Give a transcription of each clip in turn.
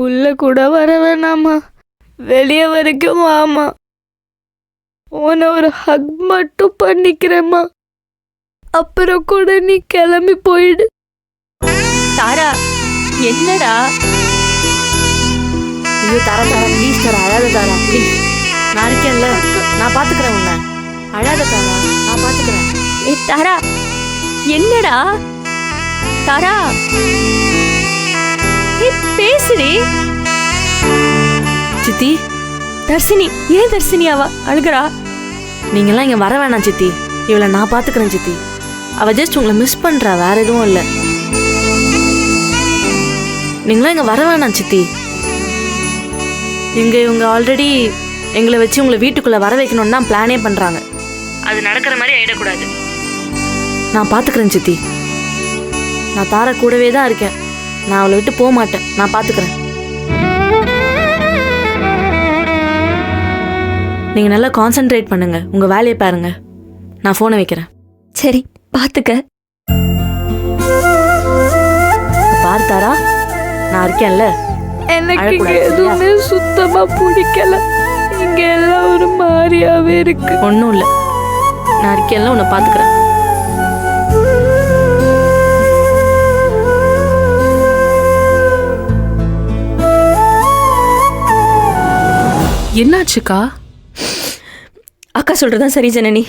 உள்ள கூட வர வேணாமா, வெளியே வரைக்கும் வாமா. உன்னை ஒரு ஹக் மட்டும் பண்ணிக்கிறேம்மா. அப்புறம் கூட நீ கிளம்பி போயிடு. தாரா, என்னடா? ஐயோ தாரா தாரா ப்ளீஸ் தாரா, அழாத தாரா ப்ளீஸ். நான் இருக்கேன்ல, நான் பாத்துக்கிறேன் உன்னை. அழாத தாரா, நான் பாத்துக்கிறேன். தாரா, என்னடா? தாரா, பேசுடி. சித்தி, தர்ஷினி, ஏன் தர்ஷினி அவ அழுகிறா? நீங்கெல்லாம் இங்க வர வேணாம் சித்தி, இவளை நான் பாத்துக்கிறேன் சித்தி. அவ ஜஸ்ட் உங்களை மிஸ் பண்றா, வேற எதுவும் இல்லை. நீங்களாம் இங்க வர வேணாம் சித்தி. இவங்க ஆல்ரெடி எங்களை வச்சு உங்களை வீட்டுக்குள்ள வர வைக்கணும்னு தான் பிளானே பண்றாங்க. அது நடக்கிற மாதிரி ஆயிடக்கூடாது. நான் பாத்துக்கிறேன் சித்தி. நான் தாரா கூடவே தான் இருக்கேன். நான் அவளை விட்டு போக மாட்டேன். நான் பாத்துக்கிறேன். நீங்க நல்லா கான்சென்ட்ரேட் பண்ணுங்க, உங்க வேலையை பாருங்க. நான் போனை வைக்கிறேன். சரி, பாத்துக்க. பார்த்தாரா, நான் இருக்கேன்ல. எனக்கு இங்க எதுவுமே சுத்தமா பிடிக்கல. இங்க எல்லாம் ஒரு மாதிரியாவே இருக்கு. ஒன்றும் இல்லை, நான் இருக்கேன்ல, உன்னை பாத்துக்கிறேன். என்னாச்சுக்கா? அக்கா சொல்றதான் சரி ஜனனி.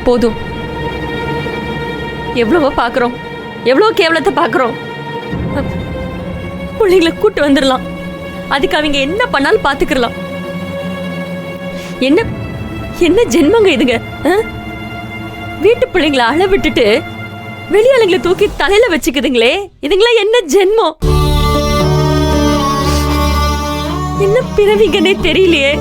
போதும். எவ்வளவோ பாக்குறோம், எவ்வளோ கேவலத்தை பாக்குறோம். பிள்ளைங்களை கூட்டு வந்துடலாம், அதுக்கு அவங்க என்ன பண்ணாலும் பாத்துக்கலாம். என்ன என்ன ஜென்மங்க இதுங்க? வீட்டு பிள்ளைங்களை அழ விட்டுட்டு வெளியாளுங்களை தூக்கி தலையில வச்சுக்குதுங்களே, இதுங்களா என்ன ஜென்மம்? என்ன பிறவிங்கன்னே தெரியலையே.